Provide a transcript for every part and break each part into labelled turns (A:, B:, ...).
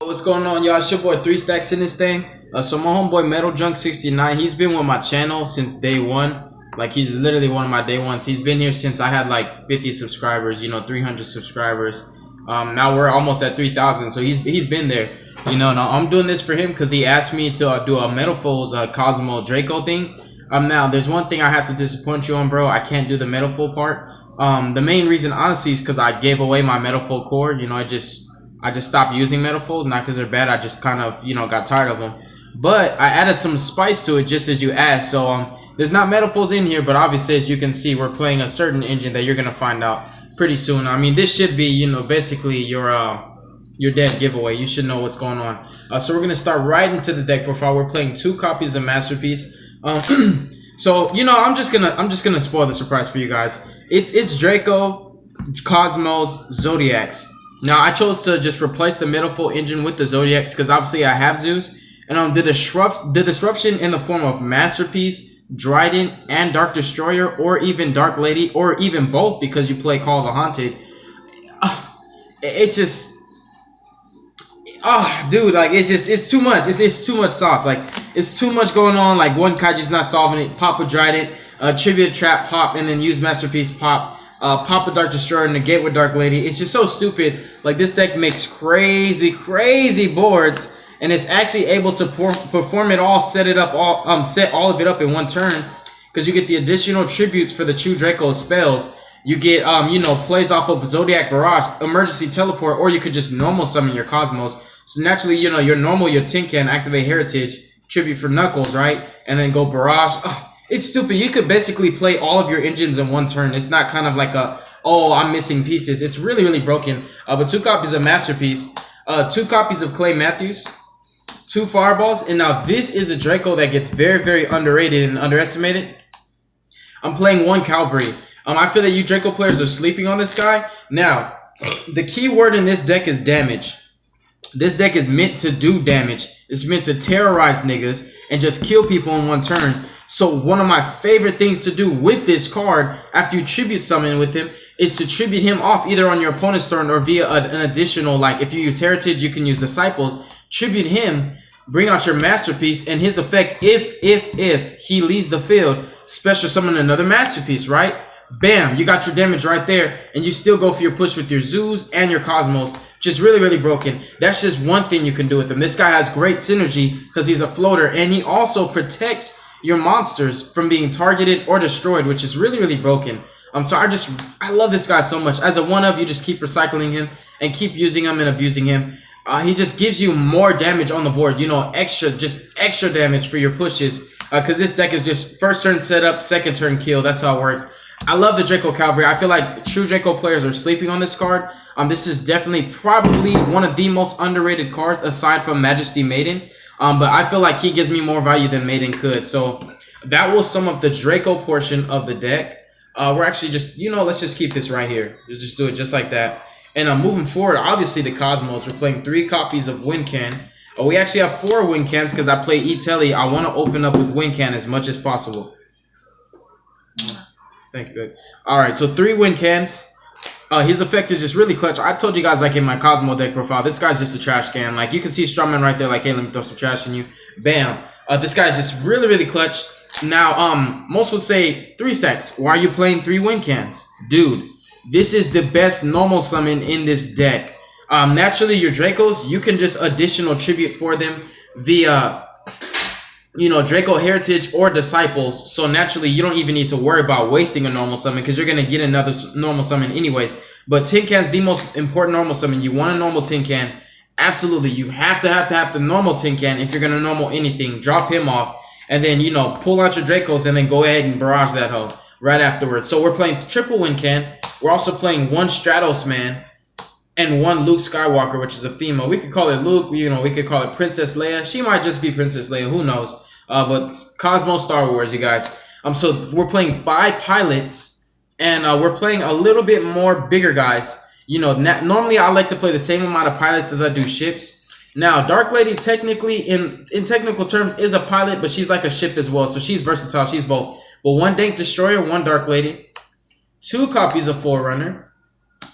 A: What's going on, y'all? It's your boy 3 Stacks in this thing. So my homeboy METALJUNK69, he's been with my channel since day one. Like, he's literally one of my day ones. He's been here since I had like 50 subscribers, 300 subscribers. Now we're almost at 3,000, so he's been there. Now I'm doing this for him because he asked me to do a METALFull's Kozmo Draco thing. Now there's one thing I have to disappoint you on, bro. I can't do the METALFull part. The main reason, honestly, is because I gave away my METALFull core. I just stopped using METALFulls, not because they're bad. I just kind of, got tired of them. But I added some spice to it, just as you asked. So there's not METALFulls in here, but obviously, as you can see, we're playing a certain engine that you're gonna find out pretty soon. I mean, this should be, basically your dead giveaway. You should know what's going on. So we're gonna start right into the deck profile. We're playing 2 copies of Masterpiece. So I'm just gonna spoil the surprise for you guys. It's Draco, Kozmos, Zoodiacs. Now, I chose to just replace the METALFull engine with the Zoodiacs because obviously I have Zeus. And the disruption in the form of Masterpiece, Dryden, and Dark Destroyer, or even Dark Lady, or even both because you play Call of the Haunted. It's just... dude, like, it's too much. It's too much sauce. Like, it's too much going on. Like, one Kaiju's not solving it. Pop a Dryden, Tribute Trap, pop, and then use Masterpiece, pop. Pop a Dark Destroyer, negate with Dark Lady. It's just so stupid. Like, this deck makes crazy boards, and it's actually able to perform it all, set all of it up in one turn, because you get the additional tributes for the True Draco spells. You get plays off of Zoodiac Barrage, Emergency Teleport, or you could just normal summon your Kozmos. So naturally, your normal, your Tin Can, activate Heritage, tribute for Knuckles, right, and then go Barrage. It's stupid. You could basically play all of your engines in one turn. It's not kind of like I'm missing pieces. It's really broken. But 2 copies of Masterpiece, 2 copies of Clay Matthews, 2 Fireballs, and now this is a Draco that gets very underrated and underestimated. I'm playing 1 Calvary. I feel that you Draco players are sleeping on this guy. Now, the key word in this deck is damage. This deck is meant to do damage. It's meant to terrorize niggas and just kill people in one turn. So one of my favorite things to do with this card after you tribute summon with him is to tribute him off either on your opponent's turn or via an additional, like if you use Heritage, you can use Disciples. Tribute him, bring out your Masterpiece, and his effect, if he leaves the field, special summon another Masterpiece, right? Bam, you got your damage right there, and you still go for your push with your Zeus and your Kozmos. Just really broken. That's just one thing you can do with him. This guy has great synergy because he's a floater, and he also protects your monsters from being targeted or destroyed, which is really broken. So I love this guy so much. As a one-of, you just keep recycling him and keep using him and abusing him. He just gives you more damage on the board, extra damage for your pushes, because this deck is just first turn setup, second turn kill. That's how it works. I love the Draco Cavalry. I feel like true Draco players are sleeping on this card. This is definitely probably one of the most underrated cards aside from Majesty Maiden. But I feel like he gives me more value than Maiden could. So that will sum up the Draco portion of the deck. We're actually just, let's just keep this right here. Let's just do it just like that. And moving forward, obviously the Kozmos. We're playing 3 copies of Wincan. We actually have 4 Wincans because I play E-Telly. I want to open up with Wincan as much as possible. Thank you, good. Alright, so 3 Wincans. His effect is just really clutch. I told you guys, like, in my Kozmo deck profile, this guy's just a trash can. Like, you can see Strongman right there, like, hey, let me throw some trash in you. Bam. This guy's just really clutch. Now, most would say 3 stacks. Why are you playing 3 Wincans? Dude, this is the best normal summon in this deck. Naturally, your Dracos, you can just additional tribute for them via... Draco Heritage or Disciples. So naturally, you don't even need to worry about wasting a normal summon because you're going to get another normal summon anyways. But Tin Can's the most important normal summon. You want a normal Tin Can. Absolutely. You have to have the normal Tin Can if you're going to normal anything. Drop him off. And then, pull out your Dracos and then go ahead and barrage that hoe right afterwards. So we're playing triple Wincan. We're also playing 1 Stratos Man and 1 Luke Skywalker, which is a female. We could call it Luke, we could call it Princess Leia. She might just be Princess Leia, who knows. But Kozmo Star Wars, you guys. So we're playing 5 pilots, and we're playing a little bit more bigger guys. Normally I like to play the same amount of pilots as I do ships. Now, Dark Lady technically, in technical terms, is a pilot, but she's like a ship as well. So she's versatile, she's both. But 1 Dank Destroyer, 1 Dark Lady, 2 copies of Forerunner,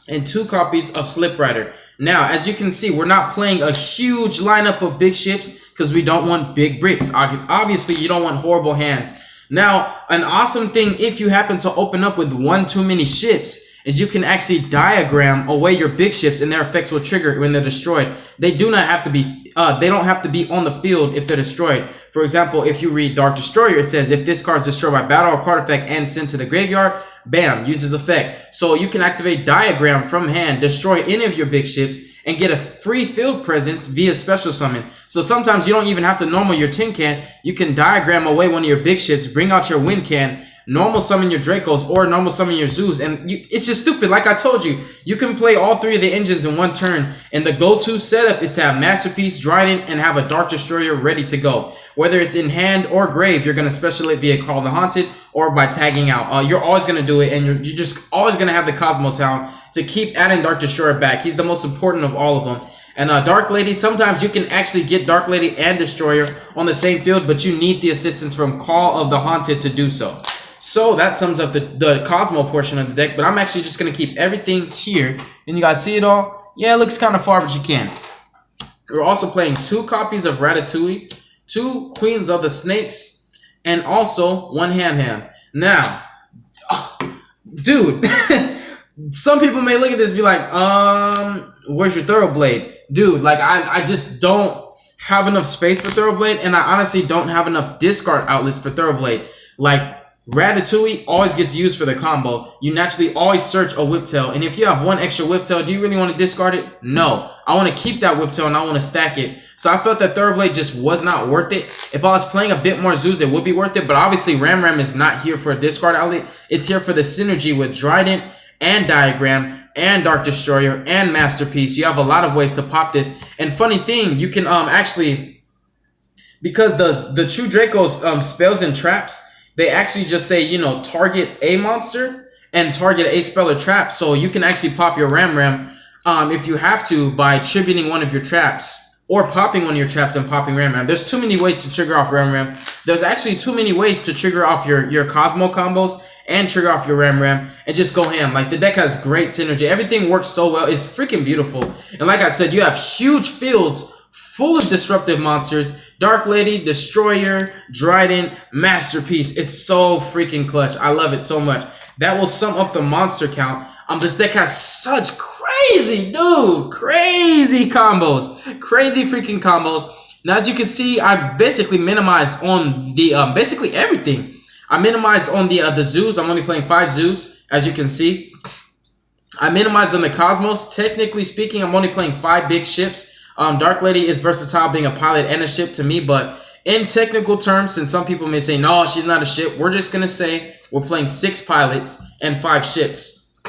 A: and 2 copies of Slip Rider. Now, as you can see, we're not playing a huge lineup of big ships because we don't want big bricks. Obviously, you don't want horrible hands. Now, an awesome thing if you happen to open up with 1 too many ships is you can actually diagram away your big ships and their effects will trigger when they're destroyed. They do not have to be, they don't have to be on the field if they're destroyed. For example, if you read Dark Destroyer, it says if this card is destroyed by battle or card effect and sent to the graveyard, bam, uses effect. So you can activate diagram from hand, destroy any of your big ships, and get a free field presence via special summon. So sometimes you don't even have to normal your tin can. You can diagram away one of your big ships, bring out your wind can, normal summon your Dracos, or normal summon your Zoos, and it's just stupid. Like I told you, you can play all 3 of the engines in 1 turn, and the go-to setup is to have Masterpiece, Dryden, and have a Dark Destroyer ready to go. Whether it's in hand or grave, you're going to special it via Call the Haunted or by tagging out. You're always going to do it, and you're just always going to have the Kozmo Town to keep adding Dark Destroyer back. He's the most important of all of them. And Dark Lady, sometimes you can actually get Dark Lady and Destroyer on the same field, but you need the assistance from Call of the Haunted to do so. So that sums up the Kozmo portion of the deck, but I'm actually just going to keep everything here. And you guys see it all? Yeah, it looks kind of far, but you can. We're also playing 2 copies of Ratatouille, 2 Queens of the Snakes, and also 1 Ham Ham. Now, dude, some people may look at this and be like, where's your Thoroughblade? Dude, like, I just don't have enough space for Thoroughblade, and I honestly don't have enough discard outlets for Thoroughblade. Like, Ratatouille always gets used for the combo. You naturally always search a Whiptail, and if you have 1 extra Whiptail, do you really want to discard it? No. I want to keep that Whiptail and I want to stack it. So I felt that Thoroughblade just was not worth it. If I was playing a bit more Zoos, it would be worth it, but obviously Ram Ram is not here for a discard outlet. It's here for the synergy with Dryden and Diagram and Dark Destroyer and Masterpiece. You have a lot of ways to pop this. And funny thing, you can actually, because the True Draco's spells and traps, they actually just say, you know, target a monster and target a spell or trap. So you can actually pop your Ram Ram if you have to by tributing one of your traps or popping one of your traps and popping Ram Ram. There's too many ways to trigger off Ram Ram. There's actually too many ways to trigger off your Kozmo combos and trigger off your Ram Ram and just go ham. Like, the deck has great synergy. Everything works so well. It's freaking beautiful. And like I said, you have huge fields full of disruptive monsters. Dark Lady, Destroyer, Dryden, Masterpiece. It's so freaking clutch. I love it so much. That will sum up the monster count. This deck has such crazy, dude, crazy combos. Crazy freaking combos. Now, as you can see, I basically minimized on the, basically everything. I minimized on the Zoos. I'm only playing 5 Zoos, as you can see. I minimized on the Cosmos. Technically speaking, I'm only playing 5 big ships. Dark Lady is versatile, being a pilot and a ship to me, but in technical terms, since some people may say, no, she's not a ship, we're just going to say we're playing 6 pilots and 5 ships.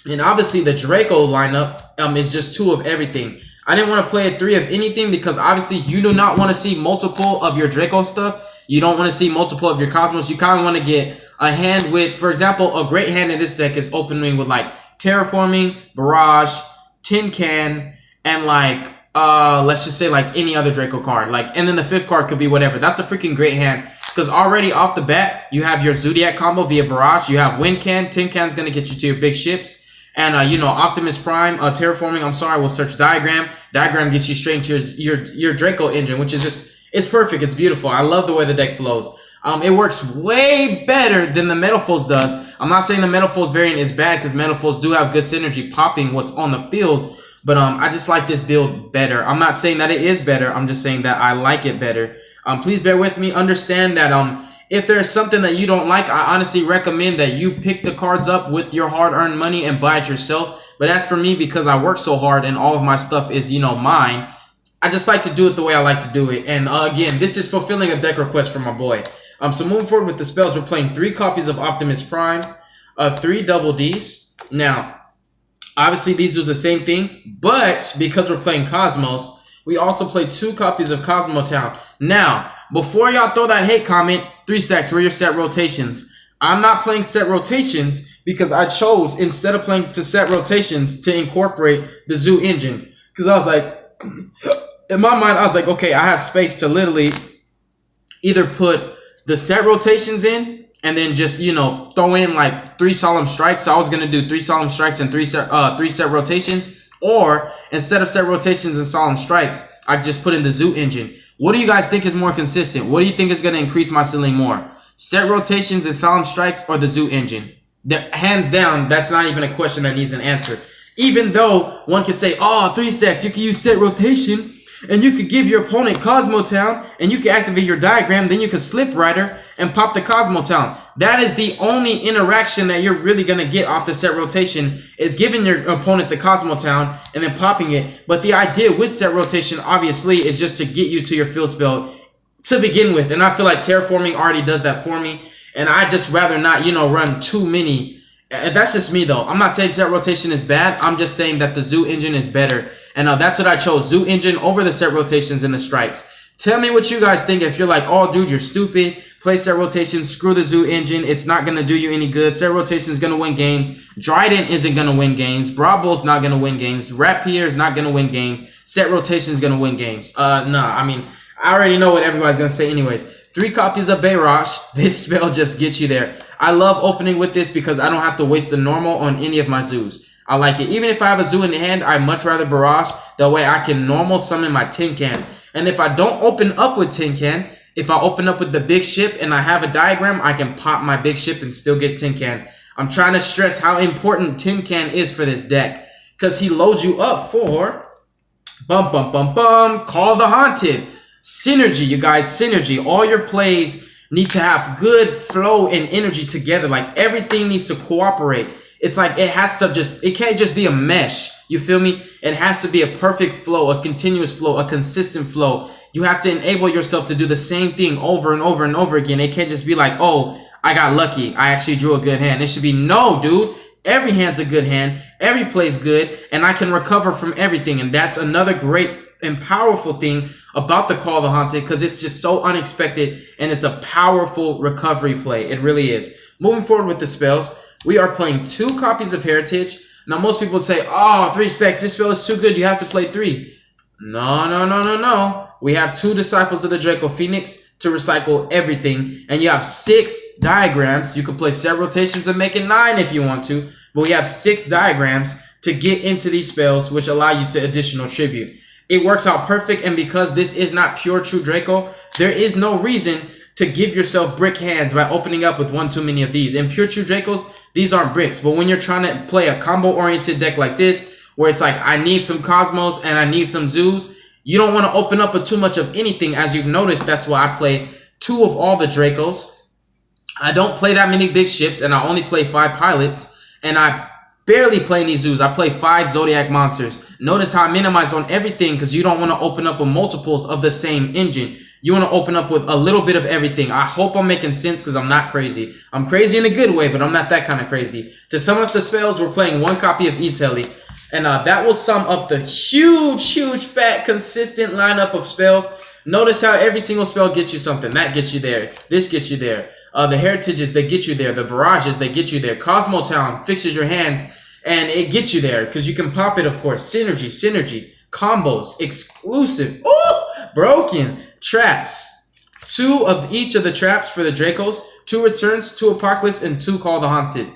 A: And obviously, the Draco lineup is just 2 of everything. I didn't want to play a 3 of anything because obviously you do not want to see multiple of your Draco stuff. You don't want to see multiple of your Cosmos. You kind of want to get a hand with, for example, a great hand in this deck is opening with like Terraforming, Barrage, Tin Can, and like, let's just say like any other Draco card. Like, and then the 5th card could be whatever. That's a freaking great hand. Because already off the bat, you have your Zoodiac combo via Barrage. You have Wind Can. Tin Can's going to get you to your big ships. And, you know, Optimus Prime, Terraforming, I'm sorry, will search Diagram. Diagram gets you straight into your Draco engine, which is just, it's perfect. It's beautiful. I love the way the deck flows. It works way better than the Metal Foes does. I'm not saying the Metal Foes variant is bad because Metal Foes do have good synergy popping what's on the field. But I just like this build better. I'm not saying that it is better. I'm just saying that I like it better. Please bear with me. Understand that if there's something that you don't like, I honestly recommend that you pick the cards up with your hard-earned money and buy it yourself. But as for me, because I work so hard and all of my stuff is, you know, mine, I just like to do it the way I like to do it. And again, this is fulfilling a deck request from my boy. So moving forward with the spells, we're playing 3 copies of Optimus Prime, 3 Double Ds. Now, obviously, these are the same thing, but because we're playing Cosmos, we also play 2 copies of Cosmo Town. Now, before y'all throw that hate comment, 3 stacks, where are your set rotations? I'm not playing set rotations because I chose, instead of playing to set rotations, to incorporate the Zoo engine. Because I was like, in my mind, I was like, okay, I have space to literally either put the set rotations in and then just, you know, throw in like 3 solemn strikes. So I was gonna do 3 solemn strikes and 3 set rotations, or instead of set rotations and solemn strikes, I just put in the Zoo engine. What do you guys think is more consistent? What do you think is gonna increase my ceiling more? Set rotations and solemn strikes, or the Zoo engine? Hands down, that's not even a question that needs an answer. Even though one could say, oh, 3 stacks, you can use set rotation, and you could give your opponent Kozmo Town, and you can activate your diagram, then you can Slip Rider and pop the Kozmo Town. That is the only interaction that you're really going to get off the set rotation, is giving your opponent the Kozmo Town and then popping it. But the idea with set rotation, obviously, is just to get you to your field spell to begin with. And I feel like Terraforming already does that for me. And I just rather not, you know, run too many. That's just me, though. I'm not saying set rotation is bad. I'm just saying that the Zoo engine is better. And that's what I chose. Zoo engine over the set rotations and the strikes. Tell me what you guys think. If you're like, oh, dude, you're stupid. Play set rotations. Screw the Zoo engine. It's not going to do you any good. Set rotation is going to win games. Dryden isn't going to win games. Bravo's not going to win games. Rapier is not going to win games. Set rotation is going to win games. No, I mean, I already know what everybody's going to say anyways. 3 copies of Bayrash. This spell just gets you there. I love opening with this because I don't have to waste the normal on any of my zoos. I like it. Even if I have a zoo in the hand, I'd much rather barrage. That way I can normal summon my tin can. And if I don't open up with tin can, if I open up with the big ship and I have a diagram, I can pop my big ship and still get tin can. I'm trying to stress how important tin can is for this deck, because he loads you up for Call the Haunted. Synergy, you guys, synergy. All your plays need to have good flow and energy together. Like, everything needs to cooperate. It's like it has to just, it can't just be a mesh. You feel me? It has to be a perfect flow, a continuous flow, a consistent flow. You have to enable yourself to do the same thing over and over and over again. It can't just be like, oh, I got lucky. I actually drew a good hand. It should be, no, dude. Every hand's a good hand. Every play's good. And I can recover from everything. And that's another great and powerful thing about the Call the Haunted, because it's just so unexpected and it's a powerful recovery play. It really is. Moving forward with the spells, we are playing 2 copies of Heritage. Now, most people say, oh, 3 stacks, this spell is too good, you have to play 3. No. We have 2 Disciples of the Draco Phoenix to recycle everything. And you have 6 diagrams. You can play set rotations and make it 9 if you want to. But we have 6 diagrams to get into these spells, which allow you to additional tribute. It works out perfect, and because this is not pure true Draco, there is no reason to give yourself brick hands by opening up with one too many of these. In pure true Dracos, these aren't bricks. But when you're trying to play a combo-oriented deck like this, where it's like, I need some Cosmos and I need some Zoos, you don't want to open up with too much of anything. As you've noticed, that's why I play 2 of all the Dracos. I don't play that many big ships, and I only play 5 pilots, and I barely play any zoos. I play 5 Zoodiac monsters. Notice how I minimize on everything, because you don't want to open up with multiples of the same engine. You want to open up with a little bit of everything. I hope I'm making sense, because I'm not crazy. I'm crazy in a good way, but I'm not that kind of crazy. To sum up the spells, we're playing 1 copy of E-Telly. And that will sum up the huge, fat, consistent lineup of spells. Notice how every single spell gets you something. That gets you there. This gets you there. The Heritages, they get you there. The Barrages, they get you there. Kozmo Town fixes your hands, and it gets you there because you can pop it, of course. Synergy, combos, exclusive, broken, traps. 2 of each of the traps for the Dracos. 2 returns, 2 Apocalypse, and 2 Call the Haunted.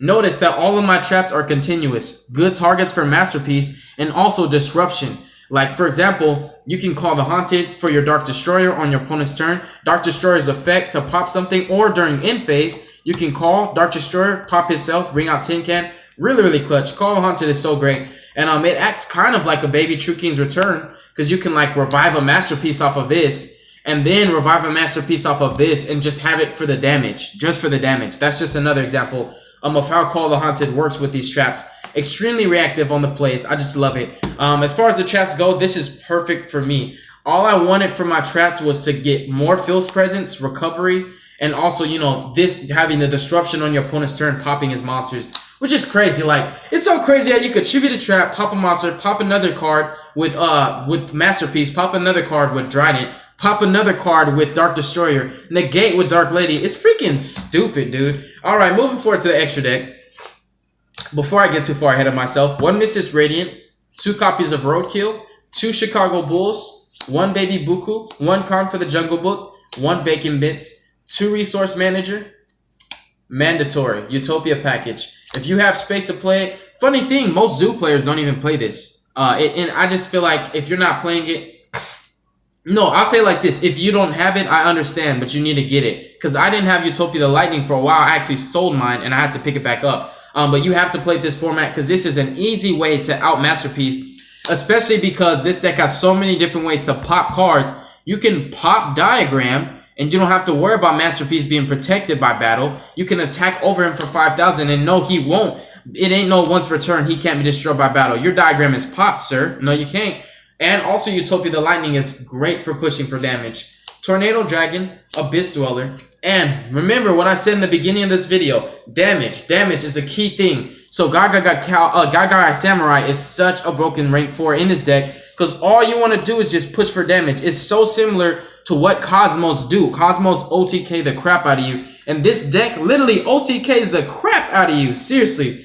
A: Notice that all of my traps are continuous. Good targets for Masterpiece, and also Disruption. Like, for example, you can call the Haunted for your Dark Destroyer on your opponent's turn. Dark Destroyer's effect to pop something, or during end phase, you can call Dark Destroyer, pop himself, bring out Tin Can. Really clutch. Call the Haunted is so great. And it acts kind of like a baby True King's Return, because you can like revive a Masterpiece off of this, and then revive a Masterpiece off of this, and just have it for the damage. Just for the damage. That's just another example of how Call the Haunted works with these traps. Extremely reactive on the plays. I just love it. As far as the traps go, this is perfect for me. All I wanted from my traps was to get more field presence, recovery, and also, you know, this having the disruption on your opponent's turn, popping his monsters, which is crazy. Like, it's so crazy how you could tribute a trap, pop a monster, pop another card with Masterpiece, pop another card with Trident, pop another card with Dark Destroyer, negate with Dark Lady. It's freaking stupid, dude. All right, moving forward to the extra deck. Before I get too far ahead of myself, 1 Mrs. Radiant, 2 copies of Roadkill, 2 Chicago Bulls, 1 Baby Buku, 1 Con for the Jungle Book, 1 Bacon Bits, 2 Resource Manager, mandatory. Utopia package. If you have space to play it, funny thing, most Zoo players don't even play this. And I just feel like if you're not playing it, no, I'll say like this. If you don't have it, I understand, but you need to get it. Because I didn't have Utopia the Lightning for a while. I actually sold mine, and I had to pick it back up. But you have to play this format because this is an easy way to out Masterpiece, especially because this deck has so many different ways to pop cards. You can pop Diagram, and you don't have to worry about Masterpiece being protected by battle. You can attack over him for 5,000, and no, he won't. It ain't no once per turn. He can't be destroyed by battle. Your Diagram is popped, sir. No, you can't. And also, Utopia the Lightning is great for pushing for damage. Tornado Dragon, Abyss Dweller. And remember what I said in the beginning of this video. Damage. Damage is a key thing. So Gagai Samurai is such a broken rank 4 in this deck. Because all you want to do is just push for damage. It's so similar to what Kozmos do. Kozmos OTK the crap out of you. And this deck literally OTKs the crap out of you. Seriously.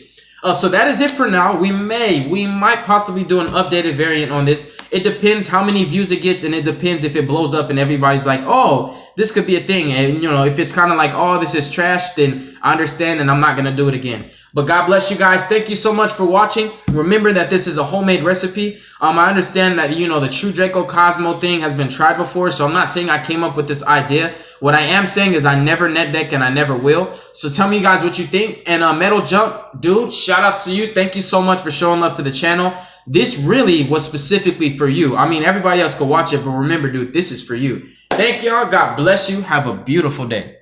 A: So that is it for now. We might possibly do an updated variant on this. It depends how many views it gets, and it depends if it blows up and everybody's like, oh, this could be a thing. And, you know, if it's kind of like, oh, this is trash, then I understand, and I'm not going to do it again. But God bless you guys. Thank you so much for watching. Remember that this is a homemade recipe. I understand that, you know, the True Draco Kozmo thing has been tried before, so I'm not saying I came up with this idea. What I am saying is I never net deck and I never will. So tell me, guys, what you think. And Metal Junk, dude, shout out to you. Thank you so much for showing love to the channel. This really was specifically for you. I mean, everybody else could watch it, but remember, dude, this is for you. Thank y'all. God bless you. Have a beautiful day.